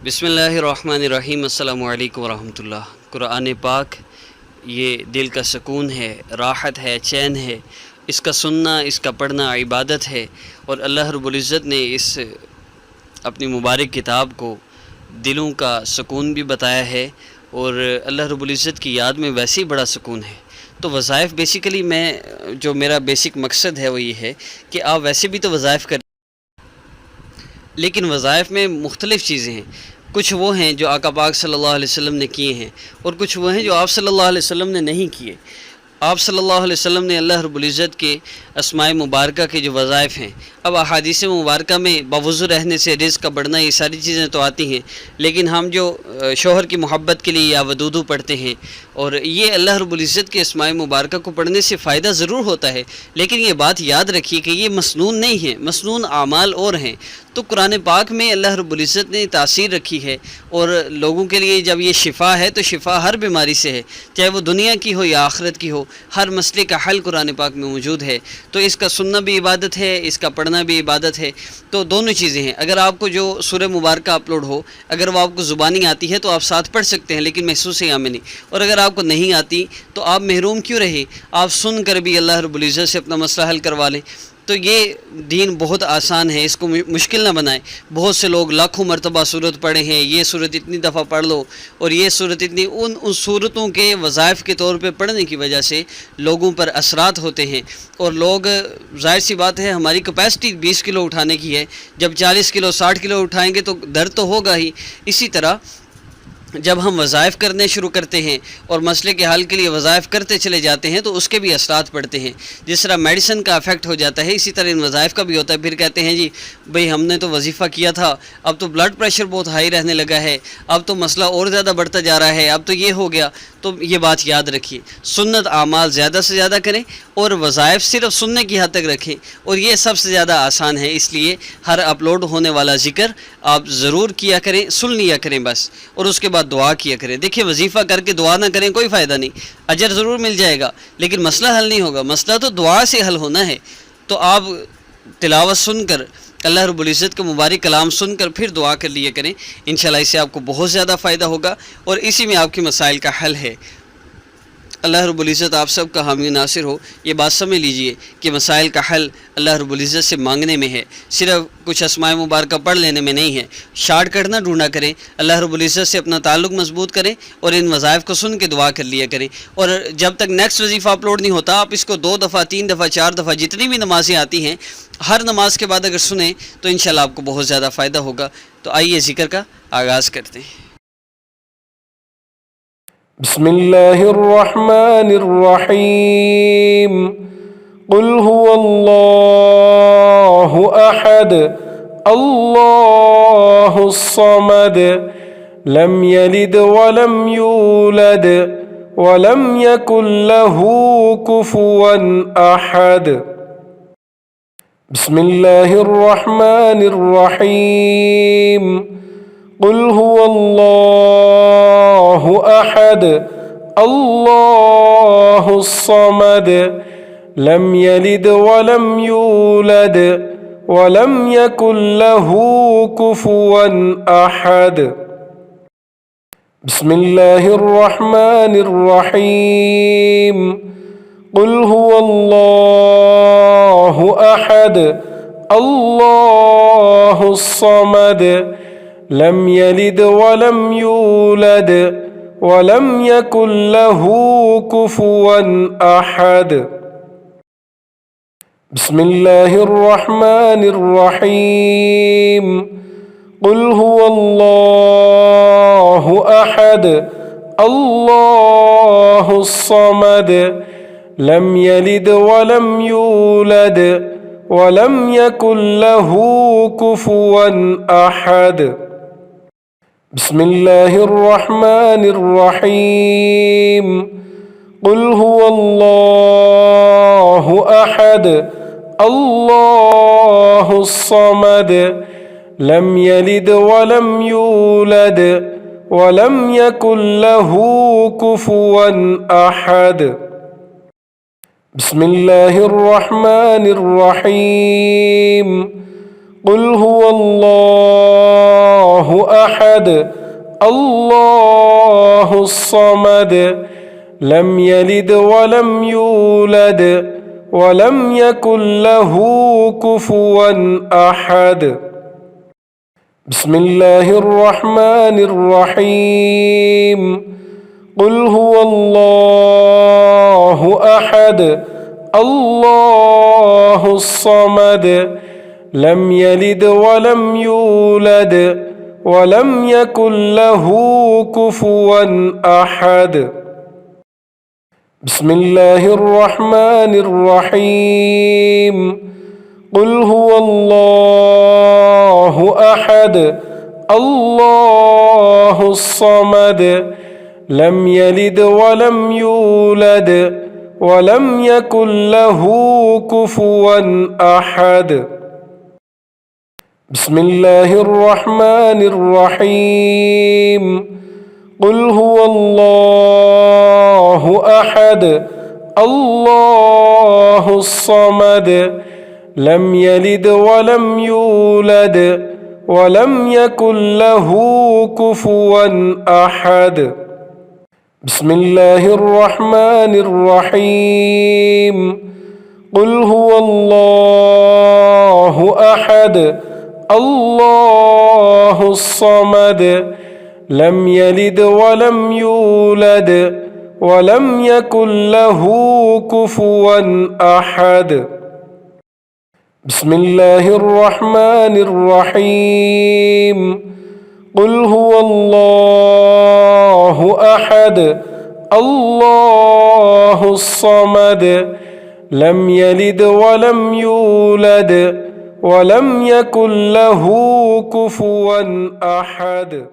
بسم اللہ الرحمن الرحیم۔ السلام علیکم ورحمۃ اللہ۔ قرآن پاک یہ دل کا سکون ہے، راحت ہے، چین ہے۔ اس کا سننا، اس کا پڑھنا عبادت ہے، اور اللہ رب العزت نے اس اپنی مبارک کتاب کو دلوں کا سکون بھی بتایا ہے، اور اللہ رب العزت کی یاد میں ویسے ہی بڑا سکون ہے۔ تو وظائف بیسیکلی جو میرا بیسک مقصد ہے وہ یہ ہے کہ آپ ویسے بھی تو وظائف کریں، لیکن وظائف میں مختلف چیزیں ہیں۔ کچھ وہ ہیں جو آقا پاک صلی اللہ علیہ وسلم نے کیے ہیں، اور کچھ وہ ہیں جو آپ صلی اللہ علیہ وسلم نے نہیں کیے۔ آپ صلی اللہ علیہ وسلم نے اللہ رب العزت کے اسماء مبارکہ کے جو وظائف ہیں، اب احادیث مبارکہ میں باوضو رہنے سے رزق کا بڑھنا، یہ ساری چیزیں تو آتی ہیں، لیکن ہم جو شوہر کی محبت کے لیے یا ودودو پڑھتے ہیں، اور یہ اللہ رب العزت کے اسماء مبارکہ کو پڑھنے سے فائدہ ضرور ہوتا ہے، لیکن یہ بات یاد رکھیے کہ یہ مسنون نہیں ہے، مسنون اعمال اور ہیں۔ تو قرآن پاک میں اللہ رب العزت نے تاثیر رکھی ہے، اور لوگوں کے لیے جب یہ شفا ہے تو شفا ہر بیماری سے ہے، چاہے وہ دنیا کی ہو یا آخرت کی ہو، ہر مسئلے کا حل قرآن پاک میں موجود ہے۔ تو اس کا سننا بھی عبادت ہے، اس کا پڑھنا بھی عبادت ہے۔ تو دونوں چیزیں ہیں۔ اگر آپ کو جو سورہ مبارکہ اپلوڈ ہو، اگر وہ آپ کو زبانی آتی ہے تو آپ ساتھ پڑھ سکتے ہیں، لیکن محسوس یا میں نہیں، اور اگر آپ کو نہیں آتی تو آپ محروم کیوں رہے، آپ سن کر بھی اللہ رب العزت سے اپنا مسئلہ حل کروا لیں۔ تو یہ دین بہت آسان ہے، اس کو مشکل نہ بنائیں۔ بہت سے لوگ لاکھوں مرتبہ صورت پڑھے ہیں، یہ صورت اتنی دفعہ پڑھ لو، اور یہ صورت اتنی، ان صورتوں کے وظائف کے طور پہ پڑھنے کی وجہ سے لوگوں پر اثرات ہوتے ہیں، اور لوگ، ظاہر سی بات ہے ہماری کیپیسٹی 20 کلو اٹھانے کی ہے، جب 40 کلو 60 کلو اٹھائیں گے تو درد تو ہوگا ہی۔ اسی طرح جب ہم وظائف کرنے شروع کرتے ہیں اور مسئلے کے حل کے لیے وظائف کرتے چلے جاتے ہیں تو اس کے بھی اثرات پڑتے ہیں۔ جس طرح میڈیسن کا افیکٹ ہو جاتا ہے، اسی طرح ان وظائف کا بھی ہوتا ہے۔ پھر کہتے ہیں جی بھئی ہم نے تو وظیفہ کیا تھا، اب تو بلڈ پریشر بہت ہائی رہنے لگا ہے، اب تو مسئلہ اور زیادہ بڑھتا جا رہا ہے، اب تو یہ ہو گیا۔ تو یہ بات یاد رکھیے، سنت اعمال زیادہ سے زیادہ کریں، اور وظائف صرف سننے کی حد تک رکھیں، اور یہ سب سے زیادہ آسان ہے۔ اس لیے ہر اپلوڈ ہونے والا ذکر آپ ضرور کیا کریں، سن لیا کریں بس، اور اس کے بعد دعا کیا کریں۔ دیکھیں وظیفہ کر کے دعا نہ کریں کوئی فائدہ نہیں، اجر ضرور مل جائے گا، لیکن مسئلہ حل نہیں ہوگا۔ مسئلہ تو دعا سے حل ہونا ہے۔ تو آپ تلاوت سن کر، اللہ رب العزت کا مبارک کلام سن کر پھر دعا کر لیا کریں، انشاءاللہ اس سے آپ کو بہت زیادہ فائدہ ہوگا، اور اسی میں آپ کے مسائل کا حل ہے۔ اللہ رب العزت آپ سب کا حامی ناصر ہو۔ یہ بات سمجھ لیجئے کہ مسائل کا حل اللہ رب العزت سے مانگنے میں ہے، صرف کچھ اسماء مبارکہ پڑھ لینے میں نہیں ہے۔ شارٹ کٹ نہ ڈھونڈا کریں، اللہ رب العزت سے اپنا تعلق مضبوط کریں، اور ان وظائف کو سن کے دعا کر لیا کریں۔ اور جب تک نیکسٹ وظیفہ اپلوڈ نہیں ہوتا، آپ اس کو 2 دفعہ 3 دفعہ 4 دفعہ جتنی بھی نمازیں آتی ہیں، ہر نماز کے بعد اگر سنیں تو انشاءاللہ آپ کو بہت زیادہ فائدہ ہوگا۔ تو آئیے ذکر کا آغاز کرتے ہیں۔ بسم اللہ الرحمن الرحیم۔ قل هو اللہ احد اللہ الصمد لم یلد ولم یولد ولم یکن له کفوا احد۔ بسم اللہ الرحمن الرحیم۔ قل هو اللہ احد اللہ الصمد لم یلد ولم یولد ولم یکن له کفوا احد۔ بسم اللہ الرحمن الرحیم۔ قل هو اللہ احد اللہ الصمد لم یلد ولم یولد ولم یکن له کفوا احد۔ بسم اللہ الرحمن الرحیم۔ قل هو اللہ احد اللہ الصمد لم یلد ولم یولد ولم یکن له کفوا احد۔ بسم اللہ الرحمن الرحیم۔ قل هو اللہ احد اللہ الصمد لم یلد ولم یولد ولم یکن له کفوا احد۔ بسم اللہ الرحمن الرحیم۔ قل هو الله أحد الله الصمد لم يلد ولم يولد ولم يكن له كفوا أحد بسم الله الرحمن الرحيم قل هو الله أحد الله الصمد لم يلد ولم يولد ولم يكن له كفوا أحد بسم الله الرحمن الرحيم قل هو الله أحد الله الصمد لم يلد ولم يولد ولم يكن له كفوا أحد بسم الله الرحمن الرحيم قل هو الله أحد الله الصمد لم يلد ولم يولد ولم يكن له كفوا أحد بسم الله الرحمن الرحيم قل هو الله أحد الله الصمد لم يلد ولم يولد ولم يكن له كفوا أحد بسم الله الرحمن الرحيم قل هو الله أحد الله الصمد لم يلد ولم يولد ولم يكن له كفوا أحد